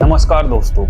नमस्कार दोस्तों।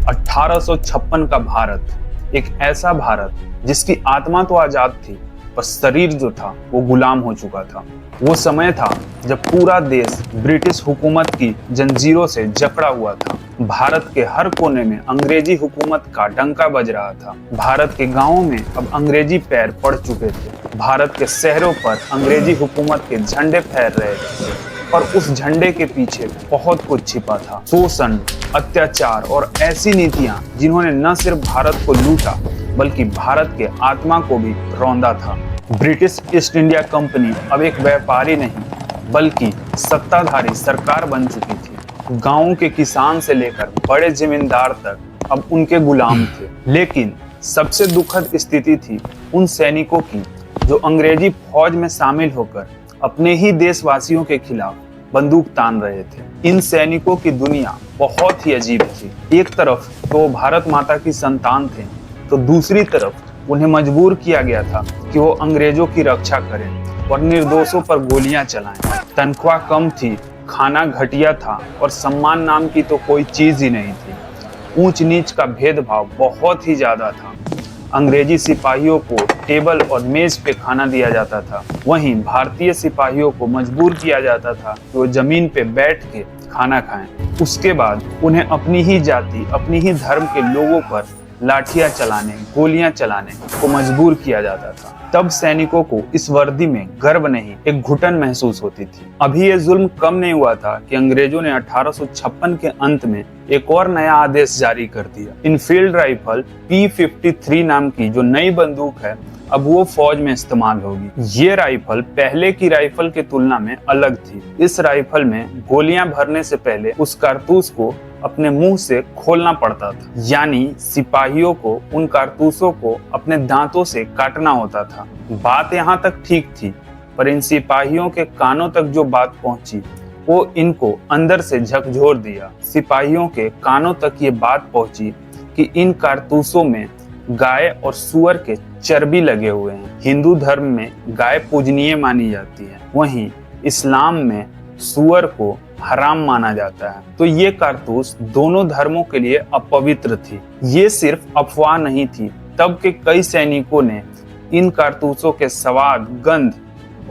1856 का भारत एक ऐसा भारत जिसकी आत्मा तो आजाद थी पर शरीर जो था वो गुलाम हो चुका था। वो समय था जब पूरा देश ब्रिटिश हुकूमत की जंजीरों से जकड़ा हुआ था। भारत के हर कोने में अंग्रेजी हुकूमत का डंका बज रहा था। भारत के गांवों में अब अंग्रेजी पैर पड़ चुके थे। भारत के शहरों पर अंग्रेजी हुकूमत के झंडे फहर रहे थे और उस झंडे के पीछे बहुत कुछ छिपा था। शोषण, अत्याचार और ऐसी नीतियां जिन्होंने न सिर्फ भारत को लूटा बल्कि भारत के आत्मा को भी रौंदा था। ब्रिटिश ईस्ट इंडिया कंपनी अब एक व्यापारी नहीं बल्कि सत्ताधारी सरकार बन चुकी थी। गांवों के किसान से लेकर बड़े जमींदार तक अब उनके गुलाम थे। लेकिन सबसे दुखद स्थिति थी उन सैनिकों की जो अंग्रेजी फौज में शामिल होकर अपने ही देशवासियों के खिलाफ बंदूक तान रहे थे। इन सैनिकों की दुनिया बहुत ही अजीब थी। एक तरफ तो वो भारत माता की संतान थे तो दूसरी तरफ उन्हें मजबूर किया गया था कि वो अंग्रेजों की रक्षा करें और निर्दोषों पर गोलियां चलाएं। तनख्वाह कम थी, खाना घटिया था और सम्मान नाम की तो कोई चीज ही नहीं थी। ऊंच नीच का भेदभाव बहुत ही ज्यादा था। अंग्रेजी सिपाहियों को टेबल और मेज पे खाना दिया जाता था, वहीं भारतीय सिपाहियों को मजबूर किया जाता था कि वो जमीन पे बैठ के खाना खाएं। उसके बाद उन्हें अपनी ही जाति, अपनी ही धर्म के लोगों पर लाठियां चलाने, गोलियां चलाने को मजबूर किया जाता था। तब सैनिकों को इस वर्दी में गर्व नहीं, एक घुटन महसूस होती थी। अभी ये जुल्म कम नहीं हुआ था कि अंग्रेजों ने 1856 के अंत में एक और नया आदेश जारी कर दिया। इनफील्ड राइफल P53 नाम की जो नई बंदूक है अब वो फौज में इस्तेमाल होगी। ये राइफल पहले की राइफल के तुलना में अलग थी। इस राइफल में गोलियां भरने से पहले उस कारतूस को अपने मुंह से खोलना पड़ता था, यानी सिपाहियों को उन कारतूसों को अपने दांतों से काटना होता था। बात यहाँ तक ठीक थी पर इन सिपाहियों के कानों तक जो बात पहुंची वो इनको अंदर से झकझोर दिया। सिपाहियों के कानों तक ये बात पहुंची कि इन कारतूसों में गाय और सुअर के चर्बी लगे हुए हैं। हिंदू धर्म में गाय पूजनीय मानी जाती है, वहीं इस्लाम में सुअर को हराम माना जाता है। तो ये कारतूस दोनों धर्मों के लिए अपवित्र थी। ये सिर्फ अफवाह नहीं थी, तब के कई सैनिकों ने इन कारतूसों के स्वाद, गंध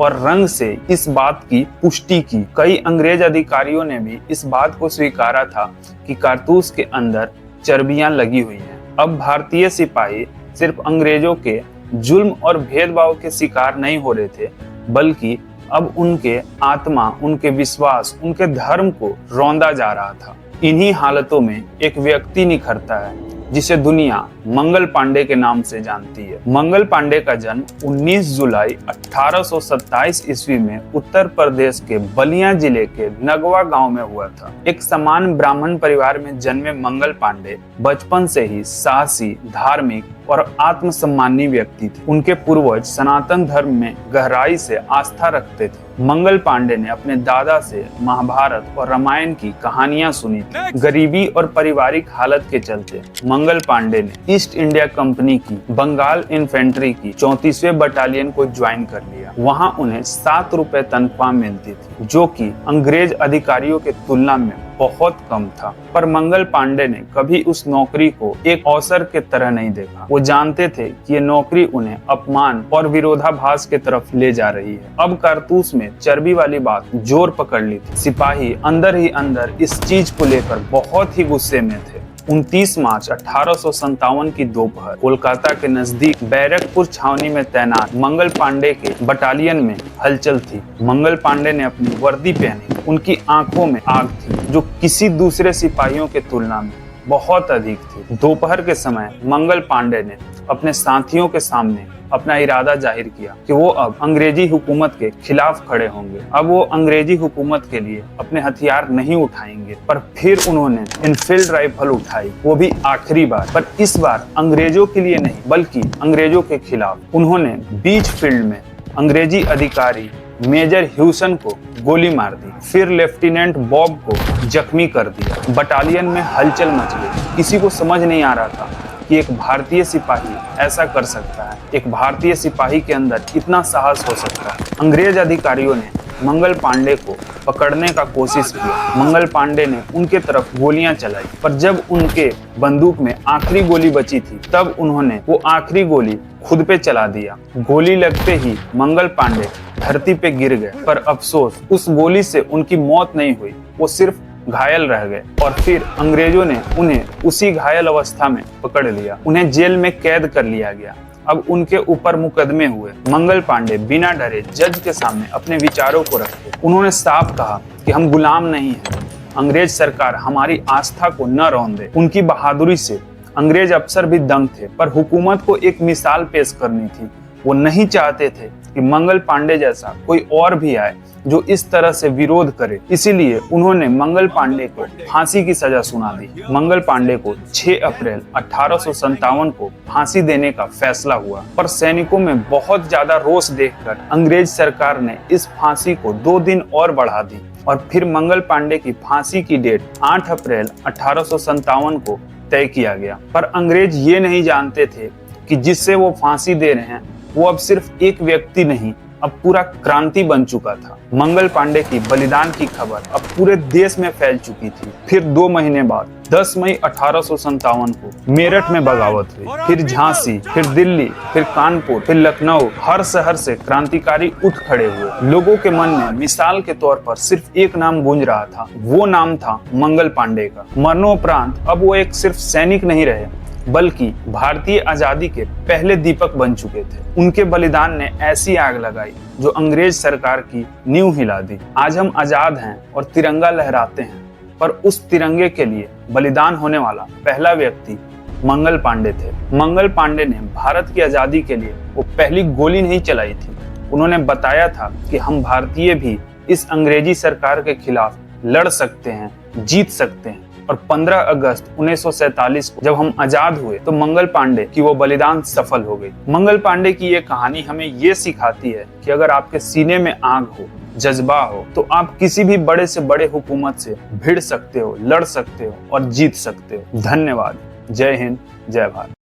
और रंग से इस बात की पुष्टि की। कई अंग्रेज अधिकारियों ने भी इस बात को स्वीकारा था कि कारतूस के अंदर चर्बियां लगी हुई हैं। अब भारतीय सिपाही सिर्फ अंग्रेजों के जुल्म और भेदभाव के शिकार नहीं हो रहे थे बल्कि अब उनके आत्मा, उनके विश्वास, उनके धर्म को रौंदा जा रहा था। इन्हीं हालतों में एक व्यक्ति निखरता है जिसे दुनिया मंगल पांडे के नाम से जानती है। मंगल पांडे का जन्म 19 जुलाई 1827 ईस्वी में उत्तर प्रदेश के बलिया जिले के नगवा गांव में हुआ था। एक समान ब्राह्मण परिवार में जन्मे मंगल पांडे बचपन से ही साहसी, धार्मिक और आत्मसम्मानी व्यक्ति थे। उनके पूर्वज सनातन धर्म में गहराई से आस्था रखते थे। मंगल पांडे ने अपने दादा से महाभारत और रामायण की कहानियां सुनी थी। गरीबी और पारिवारिक हालत के चलते मंगल पांडे ने ईस्ट इंडिया कंपनी की बंगाल इन्फेंट्री की 34वें बटालियन को ज्वाइन कर लिया। वहां उन्हें 7 रुपए तनख्वाह मिलती थी, जो कि अंग्रेज अधिकारियों के तुलना में बहुत कम था। पर मंगल पांडे ने कभी उस नौकरी को एक अवसर के तरह नहीं देखा। वो जानते थे कि ये नौकरी उन्हें अपमान और विरोधाभास के तरफ ले जा रही है। अब कारतूस में चर्बी वाली बात जोर पकड़ ली थी। सिपाही अंदर ही अंदर इस चीज को लेकर बहुत ही गुस्से में थे। 29 मार्च 1857 की दोपहर कोलकाता के नजदीक बैरकपुर छावनी में तैनात मंगल पांडे के बटालियन में हलचल थी। मंगल पांडे ने अपनी वर्दी पहनी, उनकी आंखों में आग थी जो किसी दूसरे सिपाहियों के तुलना में बहुत अधिक थी। दोपहर के समय मंगल पांडे ने अपने साथियों के सामने अपना इरादा जाहिर किया कि वो अब अंग्रेजी हुकूमत के खिलाफ खड़े होंगे। अब वो अंग्रेजी हुकूमत के लिए अपने हथियार नहीं उठाएंगे। पर फिर उन्होंने इनफील्ड राइफल उठाई, वो भी आखिरी बार। पर इस बार अंग्रेजों के लिए नहीं बल्कि अंग्रेजों के खिलाफ। उन्होंने बीच फील्ड में अंग्रेजी अधिकारी मेजर ह्यूसन को गोली मार दी, फिर लेफ्टिनेंट बॉब को जख्मी कर दिया। बटालियन में हलचल मच गई। किसी को समझ नहीं आ रहा था कि एक भारतीय सिपाही ऐसा कर सकता है, एक भारतीय सिपाही के अंदर इतना साहस हो सकता है। अंग्रेज अधिकारियों ने मंगल पांडे को पकड़ने का कोशिश किया। मंगल पांडे ने उनके तरफ गोलियां चलाई, पर जब उनके बंदूक में आखिरी गोली बची थी तब उन्होंने वो आखिरी गोली खुद पे चला दिया। गोली लगते ही मंगल पांडे धरती पे गिर गए, पर अफसोस उस गोली से उनकी मौत नहीं हुई, वो सिर्फ घायल रह गए। और फिर अंग्रेजों ने उन्हें उसी घायल अवस्था में पकड़ लिया, उन्हें जेल में कैद कर लिया गया। अब उनके ऊपर मुकदमे हुए। मंगल पांडे बिना डरे जज के सामने अपने विचारों को रखे। उन्होंने साफ कहा कि हम गुलाम नहीं हैं, अंग्रेज सरकार हमारी आस्था को न रौंद दे। उनकी बहादुरी से अंग्रेज अफसर भी दंग थे, पर हुकूमत को एक मिसाल पेश करनी थी। वो नहीं चाहते थे कि मंगल पांडे जैसा कोई और भी आए जो इस तरह से विरोध करे। इसीलिए उन्होंने मंगल पांडे को फांसी की सजा सुना दी। मंगल पांडे को 6 अप्रैल 1857 को फांसी देने का फैसला हुआ, पर सैनिकों में बहुत ज्यादा रोष देखकर अंग्रेज सरकार ने इस फांसी को 2 दिन और बढ़ा दी और फिर मंगल पांडे की फांसी की डेट 8 अप्रैल 1857 को तय किया गया। पर अंग्रेज ये नहीं जानते थे कि जिससे वो फांसी दे रहे हैं वो अब सिर्फ एक व्यक्ति नहीं, अब पूरा क्रांति बन चुका था। मंगल पांडे की बलिदान की खबर अब पूरे देश में फैल चुकी थी। फिर 2 महीने बाद 10 मई 1857 को मेरठ में बगावत हुई, फिर झांसी, फिर दिल्ली, फिर कानपुर, फिर लखनऊ, हर शहर से क्रांतिकारी उठ खड़े हुए। लोगों के मन में मिसाल के तौर पर सिर्फ एक नाम गूंज रहा था, वो नाम था मंगल पांडे का। मरणोपरांत अब वो एक सिर्फ सैनिक नहीं रहे, बल्कि भारतीय आजादी के पहले दीपक बन चुके थे। उनके बलिदान ने ऐसी आग लगाई जो अंग्रेज सरकार की नींव हिला दी। आज हम आजाद हैं और तिरंगा लहराते हैं, पर उस तिरंगे के लिए बलिदान होने वाला पहला व्यक्ति मंगल पांडे थे। मंगल पांडे ने भारत की आजादी के लिए वो पहली गोली नहीं चलाई थी। उन्होंने बताया था कि हम भारतीय भी इस अंग्रेजी सरकार के खिलाफ लड़ सकते हैं, जीत सकते हैं। और 15 अगस्त 1947 को जब हम आजाद हुए तो मंगल पांडे की वो बलिदान सफल हो गई। मंगल पांडे की ये कहानी हमें ये सिखाती है कि अगर आपके सीने में आग हो, जज्बा हो, तो आप किसी भी बड़े से बड़े हुकूमत से भिड़ सकते हो, लड़ सकते हो और जीत सकते हो। धन्यवाद। जय हिंद, जय भारत।